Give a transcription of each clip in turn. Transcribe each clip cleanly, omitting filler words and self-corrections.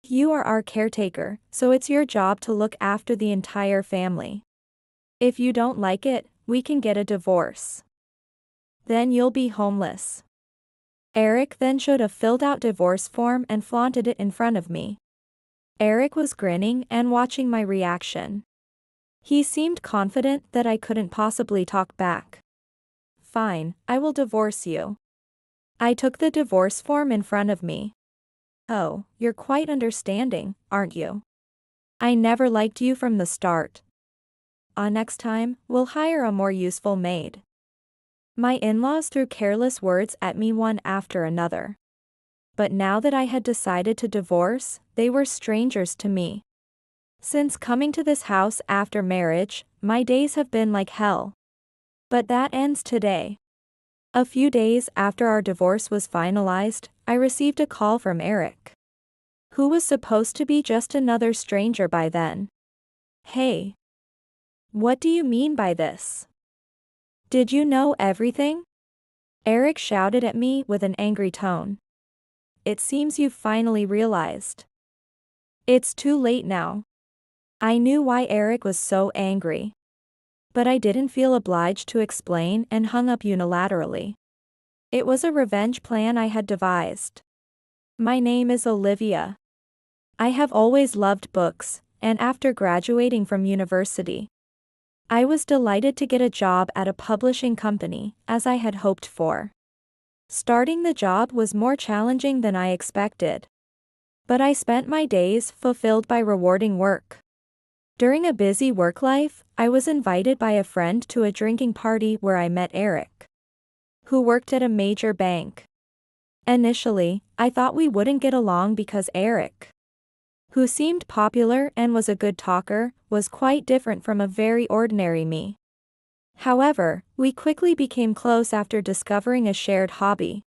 You are our caretaker, so it's your job to look after the entire family. If you don't like it, we can get a divorce. Then you'll be homeless. Eric then showed a filled-out divorce form and flaunted it in front of me. Eric was grinning and watching my reaction. He seemed confident that I couldn't possibly talk back. Fine, I will divorce you. I took the divorce form in front of me. Oh, you're quite understanding, aren't you? I never liked you from the start. Next time, we'll hire a more useful maid. My in-laws threw careless words at me one after another. But now that I had decided to divorce, they were strangers to me. Since coming to this house after marriage, my days have been like hell. But that ends today. A few days after our divorce was finalized, I received a call from Eric, who was supposed to be just another stranger by then. Hey. What do you mean by this? Did you know everything? Eric shouted at me with an angry tone. It seems you've finally realized. It's too late now. I knew why Eric was so angry. But I didn't feel obliged to explain and hung up unilaterally. It was a revenge plan I had devised. My name is Olivia. I have always loved books, and after graduating from university, I was delighted to get a job at a publishing company, as I had hoped for. Starting the job was more challenging than I expected. But I spent my days fulfilled by rewarding work. During a busy work life, I was invited by a friend to a drinking party where I met Eric, who worked at a major bank. Initially, I thought we wouldn't get along because Eric, who seemed popular and was a good talker, was quite different from a very ordinary me. However, we quickly became close after discovering a shared hobby.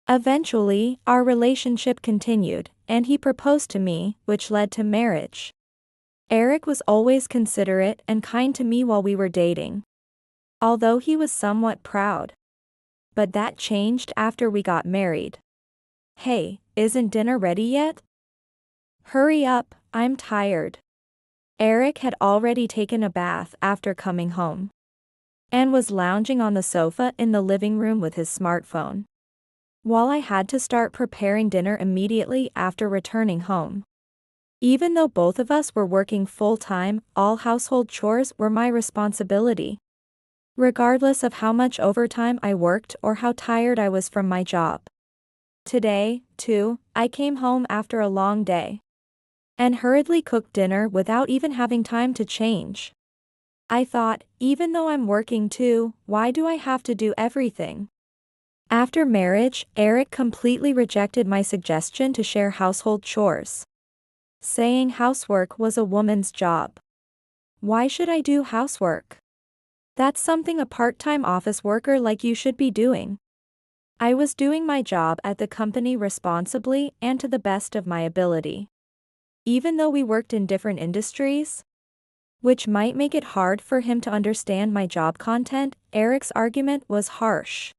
Eventually, our relationship continued, and he proposed to me, which led to marriage. Eric was always considerate and kind to me while we were dating, although he was somewhat proud. But that changed after we got married. Hey, isn't dinner ready yet? Hurry up, I'm tired. Eric had already taken a bath after coming home, and was lounging on the sofa in the living room with his smartphone, while I had to start preparing dinner immediately after returning home. Even though both of us were working full-time, all household chores were my responsibility, regardless of how much overtime I worked or how tired I was from my job. Today, too, I came home after a long day and hurriedly cooked dinner without even having time to change. I thought, even though I'm working too, why do I have to do everything? After marriage, Eric completely rejected my suggestion to share household chores, saying housework was a woman's job. Why should I do housework? That's something a part-time office worker like you should be doing. I was doing my job at the company responsibly and to the best of my ability. Even though we worked in different industries, which might make it hard for him to understand my job content, Eric's argument was harsh.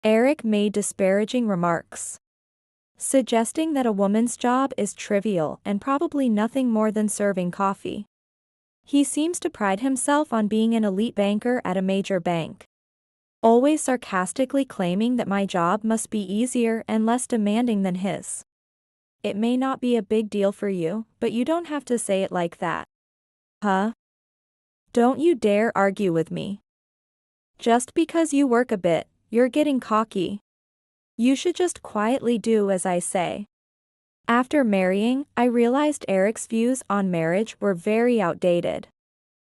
Eric made disparaging remarks, suggesting that a woman's job is trivial and probably nothing more than serving coffee. He seems to pride himself on being an elite banker at a major bank, always sarcastically claiming that my job must be easier and less demanding than his. It may not be a big deal for you, but you don't have to say it like that. Huh? Don't you dare argue with me. Just because you work a bit, you're getting cocky. You should just quietly do as I say. After marrying, I realized Eric's views on marriage were very outdated.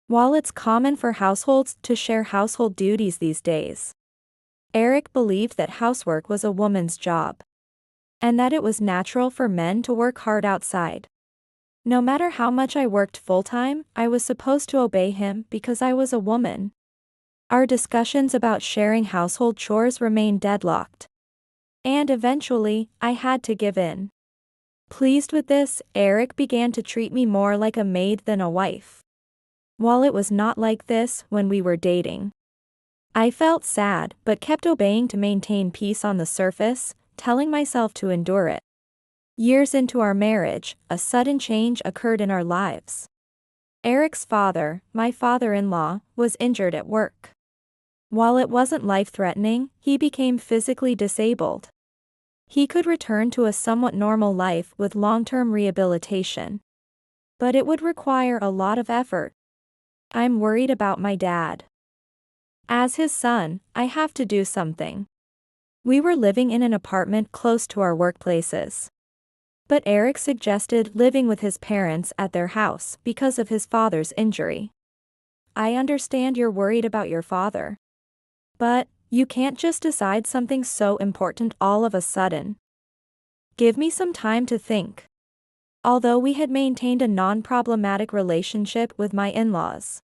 While it's common for households to share household duties these days, Eric believed that housework was a woman's job, and that it was natural for men to work hard outside. No matter how much I worked full-time, I was supposed to obey him because I was a woman. Our discussions about sharing household chores remained deadlocked, and eventually, I had to give in. Pleased with this, Eric began to treat me more like a maid than a wife. While it was not like this when we were dating, I felt sad but kept obeying to maintain peace on the surface, telling myself to endure it. Years into our marriage, a sudden change occurred in our lives. Eric's father, my father-in-law, was injured at work. While it wasn't life-threatening, he became physically disabled. He could return to a somewhat normal life with long-term rehabilitation. But it would require a lot of effort. I'm worried about my dad. As his son, I have to do something. We were living in an apartment close to our workplaces. But Eric suggested living with his parents at their house because of his father's injury. I understand you're worried about your father. But you can't just decide something so important all of a sudden. Give me some time to think. Although we had maintained a non-problematic relationship with my in-laws,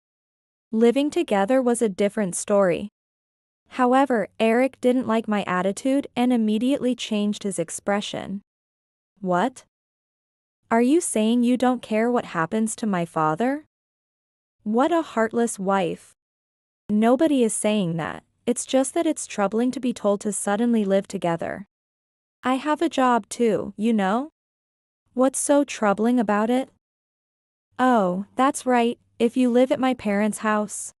living together was a different story. However, Eric didn't like my attitude and immediately changed his expression. What? Are you saying you don't care what happens to my father? What a heartless wife. Nobody is saying that, it's just that it's troubling to be told to suddenly live together. I have a job too, you know? What's so troubling about it? Oh, that's right, if you live at my parents' house.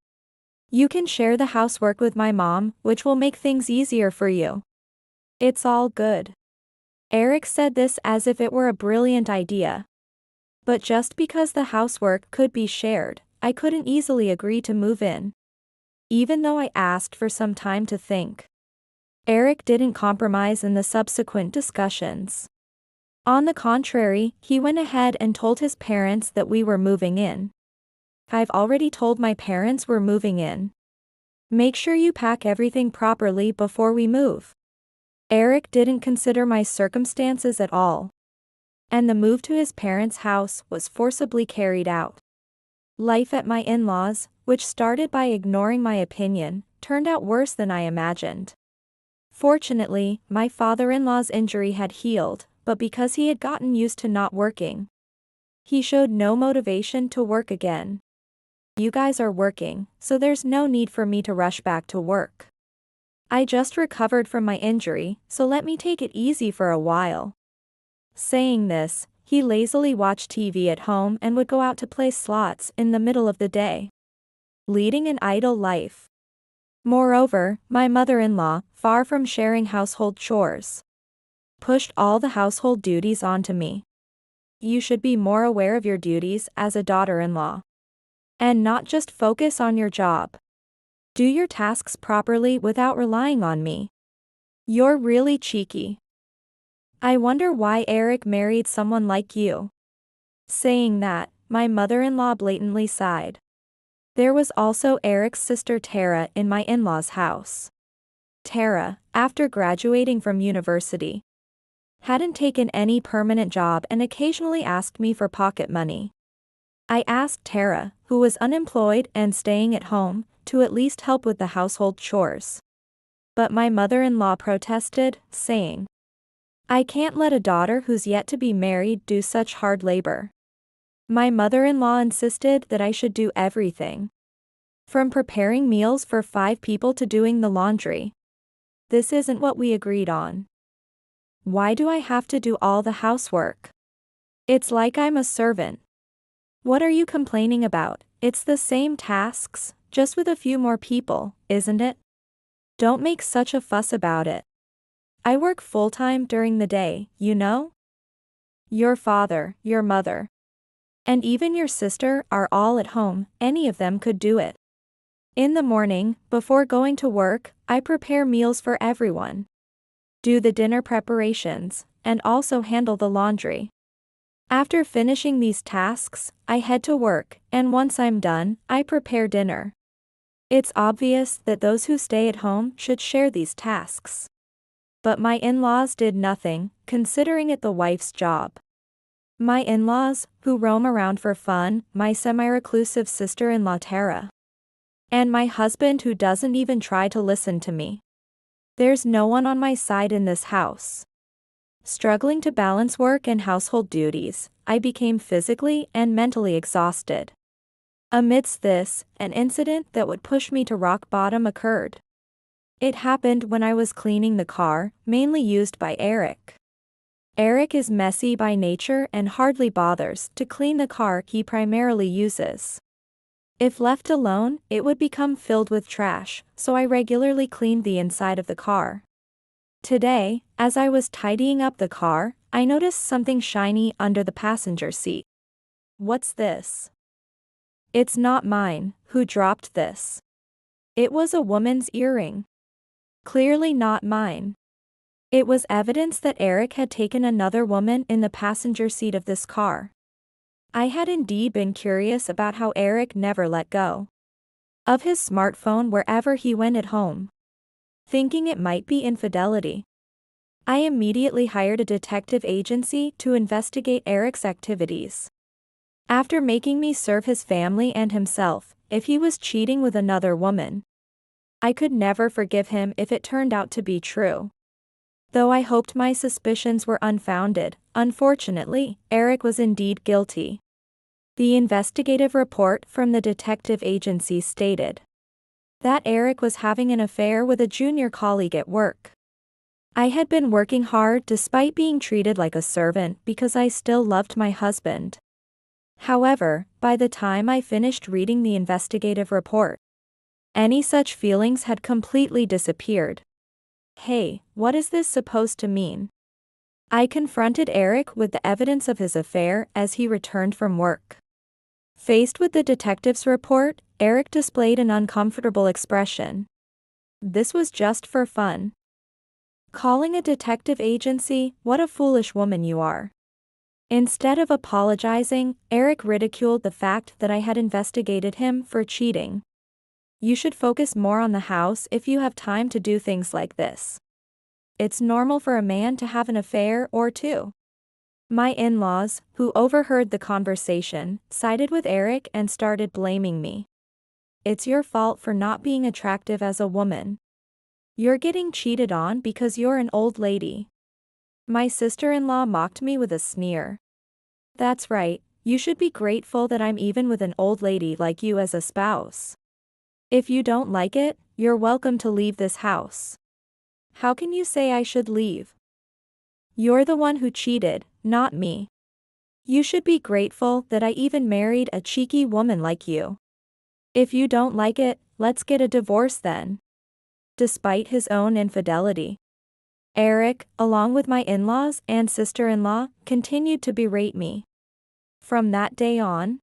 You can share the housework with my mom, which will make things easier for you. It's all good. Eric said this as if it were a brilliant idea. But just because the housework could be shared, I couldn't easily agree to move in. Even though I asked for some time to think. Eric didn't compromise in the subsequent discussions. On the contrary, he went ahead and told his parents that we were moving in. I've already told my parents we're moving in. Make sure you pack everything properly before we move. Eric didn't consider my circumstances at all. And the move to his parents' house was forcibly carried out. Life at my in-laws, which started by ignoring my opinion, turned out worse than I imagined. Fortunately, my father-in-law's injury had healed, but because he had gotten used to not working, he showed no motivation to work again. You guys are working, so there's no need for me to rush back to work. I just recovered from my injury, so let me take it easy for a while. Saying this, he lazily watched TV at home and would go out to play slots in the middle of the day, leading an idle life. Moreover, my mother-in-law, far from sharing household chores, pushed all the household duties onto me. You should be more aware of your duties as a daughter-in-law. And not just focus on your job. Do your tasks properly without relying on me. You're really cheeky. I wonder why Eric married someone like you. Saying that, my mother-in-law blatantly sighed. There was also Eric's sister Tara in my in-laws' house. Tara, after graduating from university, hadn't taken any permanent job and occasionally asked me for pocket money. I asked Tara, who was unemployed and staying at home, to at least help with the household chores. But my mother-in-law protested, saying, I can't let a daughter who's yet to be married do such hard labor. My mother-in-law insisted that I should do everything, from preparing meals for 5 people to doing the laundry. This isn't what we agreed on. Why do I have to do all the housework? It's like I'm a servant. What are you complaining about? It's the same tasks, just with a few more people, isn't it? Don't make such a fuss about it. I work full-time during the day, you know? Your father, your mother, and even your sister are all at home, any of them could do it. In the morning, before going to work, I prepare meals for everyone, do the dinner preparations, and also handle the laundry. After finishing these tasks, I head to work, and once I'm done, I prepare dinner. It's obvious that those who stay at home should share these tasks. But my in-laws did nothing, considering it the wife's job. My in-laws, who roam around for fun, my semi-reclusive sister-in-law Tara, and my husband who doesn't even try to listen to me. There's no one on my side in this house. Struggling to balance work and household duties, I became physically and mentally exhausted. Amidst this, an incident that would push me to rock bottom occurred. It happened when I was cleaning the car, mainly used by Eric. Eric is messy by nature and hardly bothers to clean the car he primarily uses. If left alone, it would become filled with trash, so I regularly cleaned the inside of the car. Today, as I was tidying up the car, I noticed something shiny under the passenger seat. What's this? It's not mine. Who dropped this? It was a woman's earring. Clearly not mine. It was evidence that Eric had taken another woman in the passenger seat of this car. I had indeed been curious about how Eric never let go of his smartphone wherever he went at home. Thinking it might be infidelity, I immediately hired a detective agency to investigate Eric's activities. After making me serve his family and himself if he was cheating with another woman, I could never forgive him if it turned out to be true. Though I hoped my suspicions were unfounded, unfortunately, Eric was indeed guilty. The investigative report from the detective agency stated that Eric was having an affair with a junior colleague at work. I had been working hard despite being treated like a servant because I still loved my husband. However, by the time I finished reading the investigative report, any such feelings had completely disappeared. Hey, what is this supposed to mean? I confronted Eric with the evidence of his affair as he returned from work. Faced with the detective's report, Eric displayed an uncomfortable expression. This was just for fun. Calling a detective agency, what a foolish woman you are. Instead of apologizing, Eric ridiculed the fact that I had investigated him for cheating. You should focus more on the house if you have time to do things like this. It's normal for a man to have an affair or two. My in-laws, who overheard the conversation, sided with Eric and started blaming me. It's your fault for not being attractive as a woman. You're getting cheated on because you're an old lady. My sister-in-law mocked me with a sneer. That's right, you should be grateful that I'm even with an old lady like you as a spouse. If you don't like it, you're welcome to leave this house. How can you say I should leave? You're the one who cheated, not me. You should be grateful that I even married a cheeky woman like you. If you don't like it, let's get a divorce then. Despite his own infidelity, Eric, along with my in-laws and sister-in-law, continued to berate me. From that day on,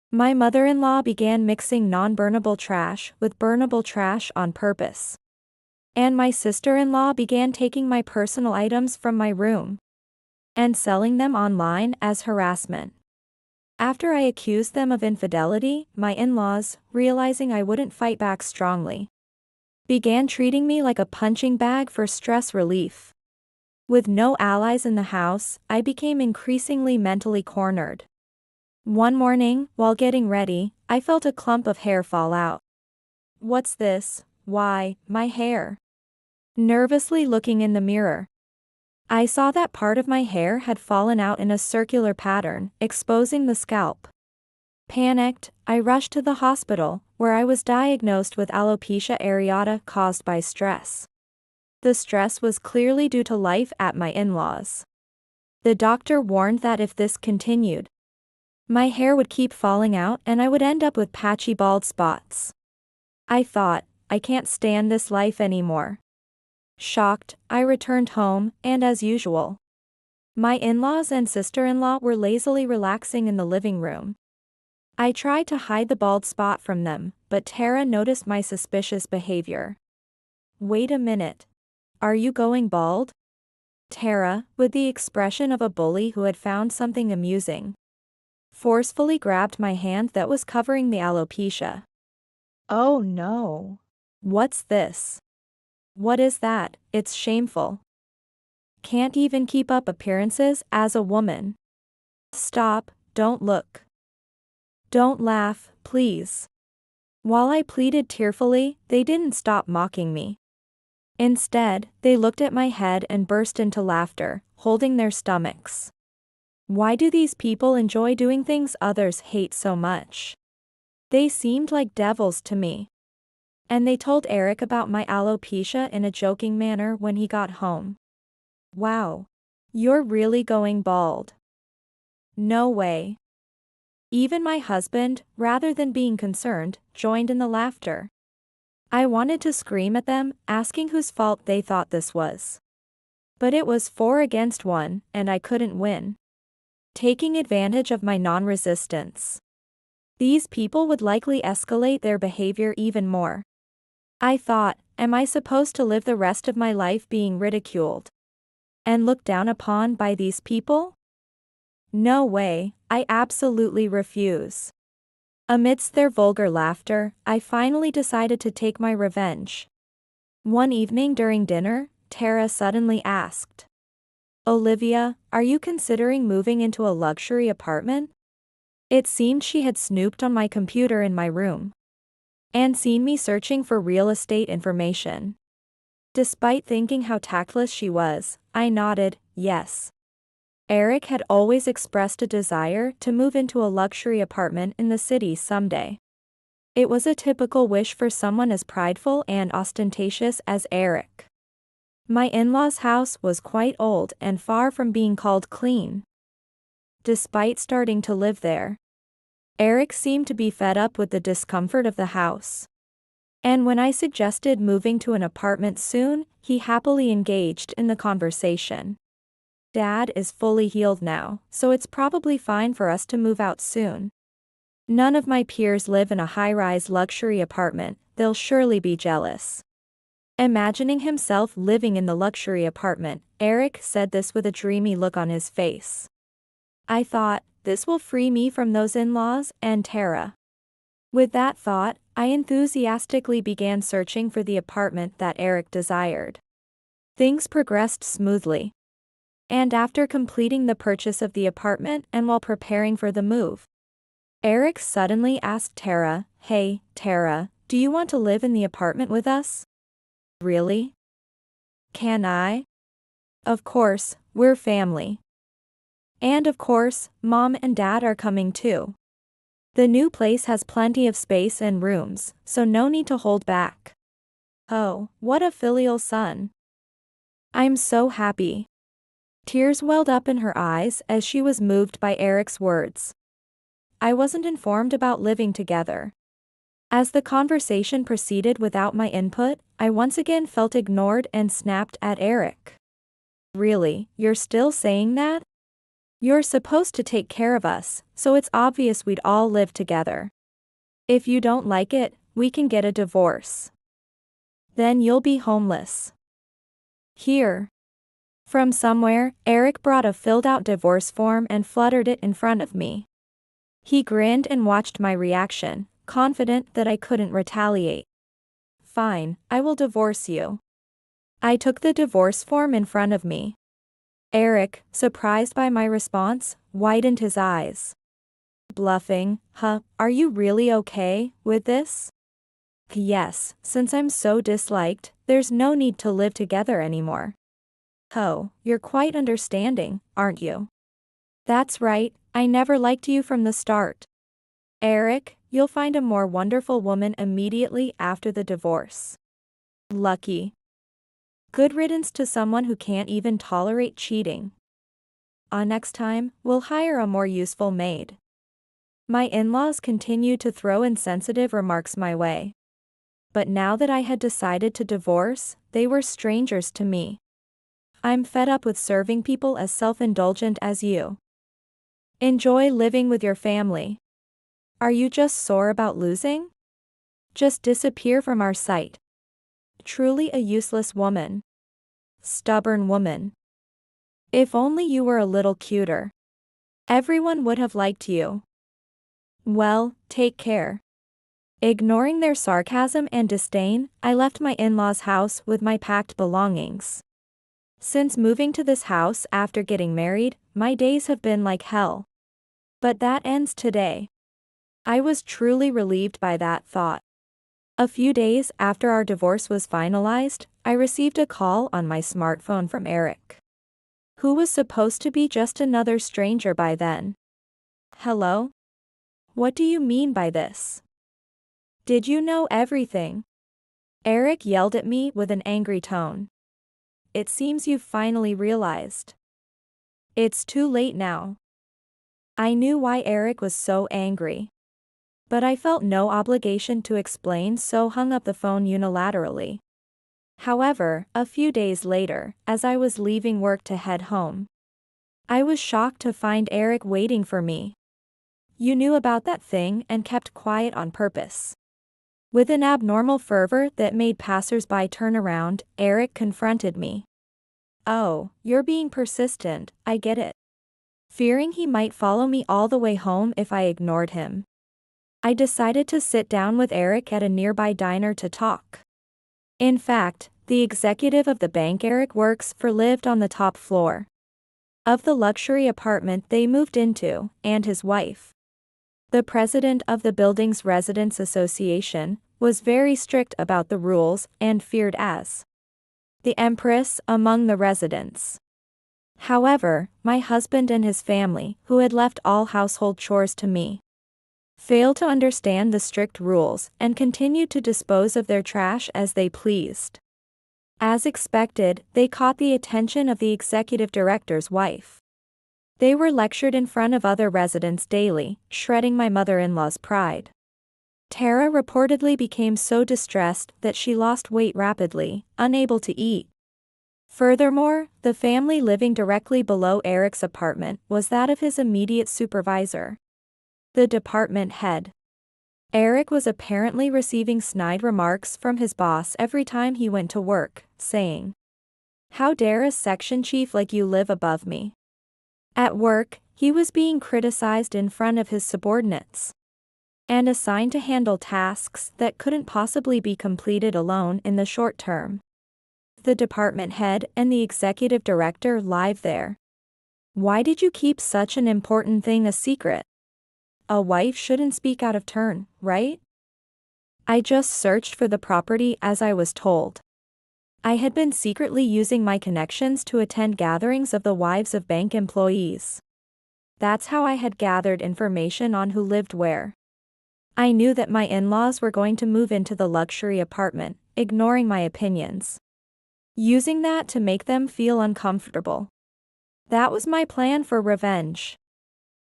my mother-in-law began mixing non-burnable trash with burnable trash on purpose. And my sister-in-law began taking my personal items from my room and selling them online as harassment. After I accused them of infidelity, my in-laws, realizing I wouldn't fight back strongly, began treating me like a punching bag for stress relief. With no allies in the house, I became increasingly mentally cornered. One morning, while getting ready, I felt a clump of hair fall out. What's this? Why, my hair. Nervously looking in the mirror, I saw that part of my hair had fallen out in a circular pattern, exposing the scalp. Panicked, I rushed to the hospital, where I was diagnosed with alopecia areata caused by stress. The stress was clearly due to life at my in-laws. The doctor warned that if this continued, my hair would keep falling out and I would end up with patchy bald spots. I thought, I can't stand this life anymore. Shocked, I returned home, and as usual, my in-laws and sister-in-law were lazily relaxing in the living room. I tried to hide the bald spot from them, but Tara noticed my suspicious behavior. Wait a minute. Are you going bald? Tara, with the expression of a bully who had found something amusing, forcefully grabbed my hand that was covering the alopecia. Oh no. What's this? What is that? It's shameful. Can't even keep up appearances as a woman. Stop, don't look. Don't laugh, please. While I pleaded tearfully, they didn't stop mocking me. Instead, they looked at my head and burst into laughter, holding their stomachs. Why do these people enjoy doing things others hate so much? They seemed like devils to me. And they told Eric about my alopecia in a joking manner when he got home. Wow. You're really going bald. No way. Even my husband, rather than being concerned, joined in the laughter. I wanted to scream at them, asking whose fault they thought this was. But it was 4 against 1, and I couldn't win. Taking advantage of my non-resistance. These people would likely escalate their behavior even more. I thought, am I supposed to live the rest of my life being ridiculed and looked down upon by these people? No way, I absolutely refuse. Amidst their vulgar laughter, I finally decided to take my revenge. One evening during dinner, Tara suddenly asked, "Olivia, are you considering moving into a luxury apartment?" It seemed she had snooped on my computer in my room and seen me searching for real estate information. Despite thinking how tactless she was, I nodded, yes. Eric had always expressed a desire to move into a luxury apartment in the city someday. It was a typical wish for someone as prideful and ostentatious as Eric. My in-laws' house was quite old and far from being called clean. Despite starting to live there, Eric seemed to be fed up with the discomfort of the house. And when I suggested moving to an apartment soon, he happily engaged in the conversation. Dad is fully healed now, so it's probably fine for us to move out soon. None of my peers live in a high-rise luxury apartment, they'll surely be jealous. Imagining himself living in the luxury apartment, Eric said this with a dreamy look on his face. I thought, this will free me from those in-laws and Tara. With that thought, I enthusiastically began searching for the apartment that Eric desired. Things progressed smoothly. And after completing the purchase of the apartment and while preparing for the move, Eric suddenly asked Tara, "Hey, Tara, do you want to live in the apartment with us?" Really? Can I? Of course, we're family. And of course, Mom and Dad are coming too. The new place has plenty of space and rooms, so no need to hold back. Oh, what a filial son. I'm so happy. Tears welled up in her eyes as she was moved by Eric's words. I wasn't informed about living together. As the conversation proceeded without my input, I once again felt ignored and snapped at Eric. Really, you're still saying that? You're supposed to take care of us, so it's obvious we'd all live together. If you don't like it, we can get a divorce. Then you'll be homeless. Here. From somewhere, Eric brought a filled-out divorce form and fluttered it in front of me. He grinned and watched my reaction, confident that I couldn't retaliate. Fine, I will divorce you. I took the divorce form in front of me. Eric, surprised by my response, widened his eyes. Bluffing, huh? Are you really okay with this? Yes, since I'm so disliked, there's no need to live together anymore. Oh, you're quite understanding, aren't you? That's right, I never liked you from the start. Eric, you'll find a more wonderful woman immediately after the divorce. Lucky. Good riddance to someone who can't even tolerate cheating. Next time, we'll hire a more useful maid. My in-laws continued to throw insensitive remarks my way. But now that I had decided to divorce, they were strangers to me. I'm fed up with serving people as self-indulgent as you. Enjoy living with your family. Are you just sore about losing? Just disappear from our sight. Truly a useless woman. Stubborn woman. If only you were a little cuter. Everyone would have liked you. Well, take care. Ignoring their sarcasm and disdain, I left my in-laws' house with my packed belongings. Since moving to this house after getting married, my days have been like hell. But that ends today. I was truly relieved by that thought. A few days after our divorce was finalized, I received a call on my smartphone from Eric, who was supposed to be just another stranger by then. Hello? What do you mean by this? Did you know everything? Eric yelled at me with an angry tone. It seems you've finally realized. It's too late now. I knew why Eric was so angry. But I felt no obligation to explain, so hung up the phone unilaterally. However, a few days later, as I was leaving work to head home, I was shocked to find Eric waiting for me. "You knew about that thing and kept quiet on purpose." With an abnormal fervor that made passers-by turn around, Eric confronted me. "Oh, you're being persistent, I get it." Fearing he might follow me all the way home if I ignored him, I decided to sit down with Eric at a nearby diner to talk. In fact, the executive of the bank Eric works for lived on the top floor of the luxury apartment they moved into, and his wife, the president of the building's residents association, was very strict about the rules and feared as the empress among the residents. However, my husband and his family, who had left all household chores to me, failed to understand the strict rules and continued to dispose of their trash as they pleased. As expected, they caught the attention of the executive director's wife. They were lectured in front of other residents daily, shredding my mother-in-law's pride. Tara reportedly became so distressed that she lost weight rapidly, unable to eat. Furthermore, the family living directly below Eric's apartment was that of his immediate supervisor, the department head. Eric was apparently receiving snide remarks from his boss every time he went to work, saying, "How dare a section chief like you live above me?" At work, he was being criticized in front of his subordinates and assigned to handle tasks that couldn't possibly be completed alone in the short term. The department head and the executive director live there. "Why did you keep such an important thing a secret? A wife shouldn't speak out of turn, right?" I just searched for the property as I was told. I had been secretly using my connections to attend gatherings of the wives of bank employees. That's how I had gathered information on who lived where. I knew that my in-laws were going to move into the luxury apartment, ignoring my opinions, using that to make them feel uncomfortable. That was my plan for revenge.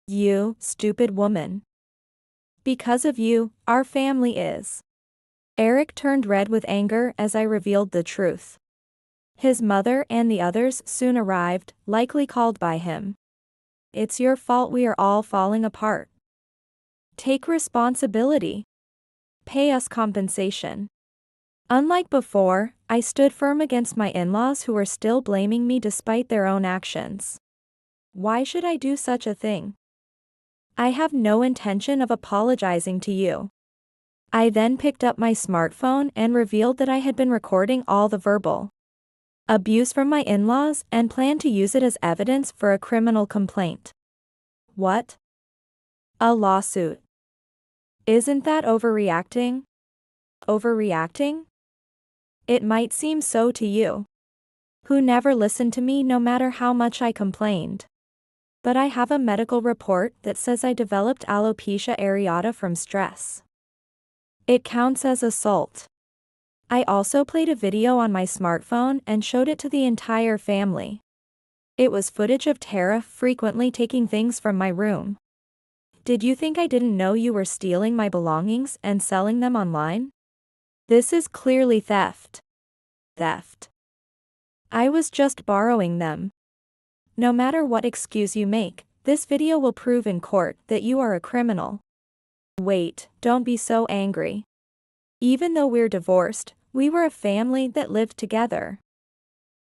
You, stupid woman. Because of you, our family is. Eric turned red with anger as I revealed the truth. His mother and the others soon arrived, likely called by him. "It's your fault we are all falling apart. Take responsibility. Pay us compensation." Unlike before, I stood firm against my in-laws who were still blaming me despite their own actions. Why should I do such a thing? I have no intention of apologizing to you. I then picked up my smartphone and revealed that I had been recording all the verbal abuse from my in-laws and planned to use it as evidence for a criminal complaint. What? A lawsuit. Isn't that overreacting? Overreacting? It might seem so to you, who never listened to me no matter how much I complained. But I have a medical report that says I developed alopecia areata from stress. It counts as assault. I also played a video on my smartphone and showed it to the entire family. It was footage of Tara frequently taking things from my room. Did you think I didn't know you were stealing my belongings and selling them online? This is clearly theft. Theft. I was just borrowing them. No matter what excuse you make, this video will prove in court that you are a criminal. Wait, don't be so angry. Even though we're divorced, we were a family that lived together.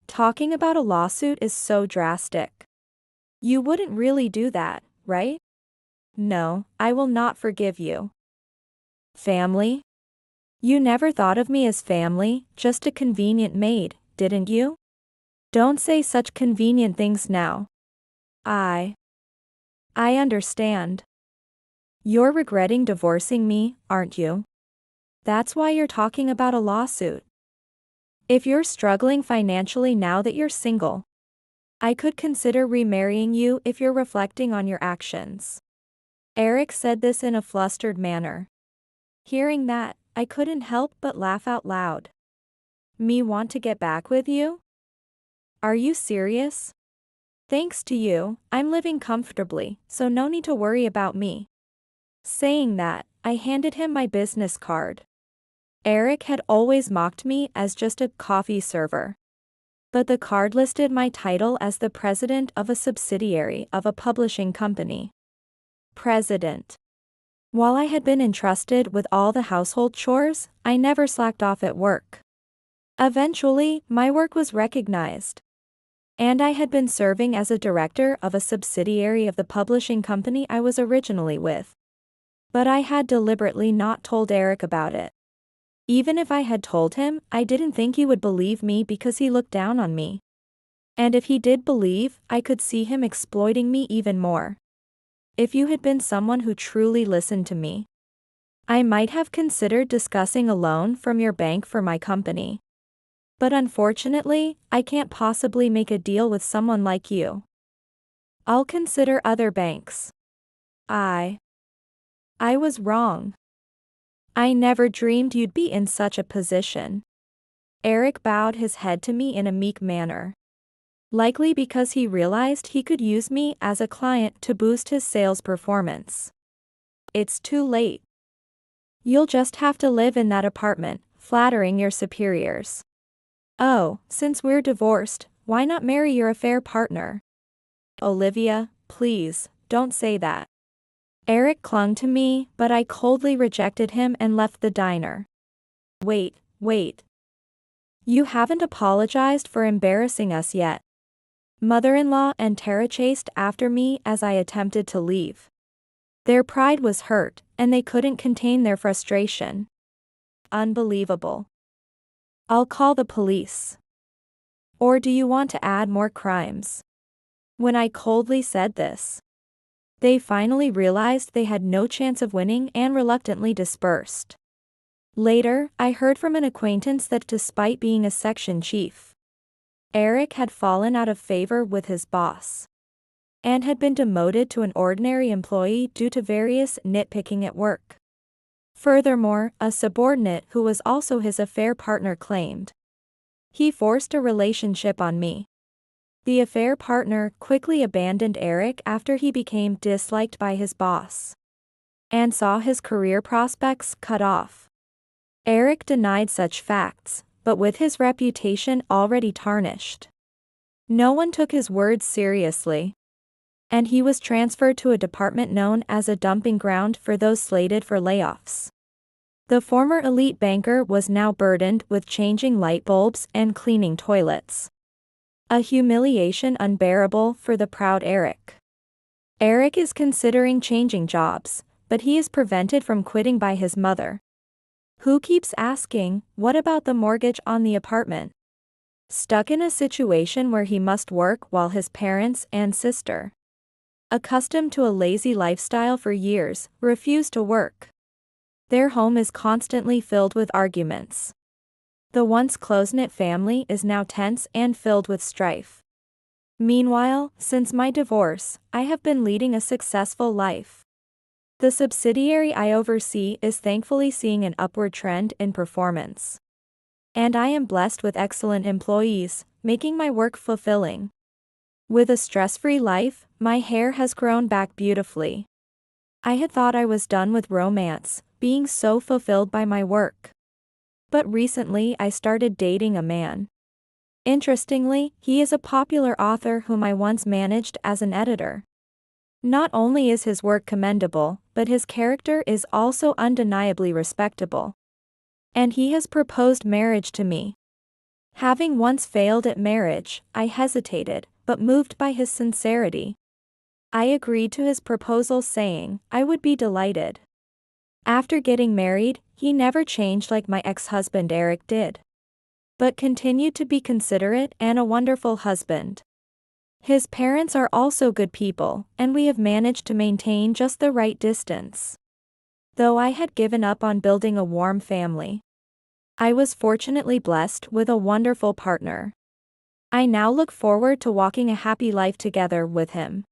Talking about a lawsuit is so drastic. You wouldn't really do that, right? No, I will not forgive you. Family? You never thought of me as family, just a convenient maid, didn't you? Don't say such convenient things now. I understand. You're regretting divorcing me, aren't you? That's why you're talking about a lawsuit. If you're struggling financially now that you're single, I could consider remarrying you if you're reflecting on your actions. Eric said this in a flustered manner. Hearing that, I couldn't help but laugh out loud. Me want to get back with you? Are you serious? Thanks to you, I'm living comfortably, so no need to worry about me. Saying that, I handed him my business card. Eric had always mocked me as just a coffee server. But the card listed my title as the president of a subsidiary of a publishing company. President. While I had been entrusted with all the household chores, I never slacked off at work. Eventually, my work was recognized. And I had been serving as a director of a subsidiary of the publishing company I was originally with. But I had deliberately not told Eric about it. Even if I had told him, I didn't think he would believe me because he looked down on me. And if he did believe, I could see him exploiting me even more. If you had been someone who truly listened to me, I might have considered discussing a loan from your bank for my company. But unfortunately, I can't possibly make a deal with someone like you. I'll consider other banks. I was wrong. I never dreamed you'd be in such a position. Eric bowed his head to me in a meek manner. Likely because he realized he could use me as a client to boost his sales performance. It's too late. You'll just have to live in that apartment, flattering your superiors. Oh, since we're divorced, why not marry your affair partner? Olivia, please, don't say that. Eric clung to me, but I coldly rejected him and left the diner. Wait. You haven't apologized for embarrassing us yet. Mother-in-law and Tara chased after me as I attempted to leave. Their pride was hurt, and they couldn't contain their frustration. Unbelievable. I'll call the police. Or do you want to add more crimes? When I coldly said this, they finally realized they had no chance of winning and reluctantly dispersed. Later, I heard from an acquaintance that despite being a section chief, Eric had fallen out of favor with his boss and had been demoted to an ordinary employee due to various nitpicking at work. Furthermore, a subordinate who was also his affair partner claimed he forced a relationship on me. The affair partner quickly abandoned Eric after he became disliked by his boss and saw his career prospects cut off. Eric denied such facts, but with his reputation already tarnished, no one took his words seriously, and he was transferred to a department known as a dumping ground for those slated for layoffs. The former elite banker was now burdened with changing light bulbs and cleaning toilets. A humiliation unbearable for the proud Eric. Eric is considering changing jobs, but he is prevented from quitting by his mother, who keeps asking, "What about the mortgage on the apartment?" Stuck in a situation where he must work while his parents and sister, accustomed to a lazy lifestyle for years, refuse to work. Their home is constantly filled with arguments. The once close-knit family is now tense and filled with strife. Meanwhile, since my divorce, I have been leading a successful life. The subsidiary I oversee is thankfully seeing an upward trend in performance. And I am blessed with excellent employees, making my work fulfilling. With a stress-free life, my hair has grown back beautifully. I had thought I was done with romance, being so fulfilled by my work. But recently I started dating a man. Interestingly, he is a popular author whom I once managed as an editor. Not only is his work commendable, but his character is also undeniably respectable. And he has proposed marriage to me. Having once failed at marriage, I hesitated, but moved by his sincerity, I agreed to his proposal, saying I would be delighted. After getting married, he never changed like my ex-husband Eric did, but continued to be considerate and a wonderful husband. His parents are also good people, and we have managed to maintain just the right distance. Though I had given up on building a warm family, I was fortunately blessed with a wonderful partner. I now look forward to walking a happy life together with him.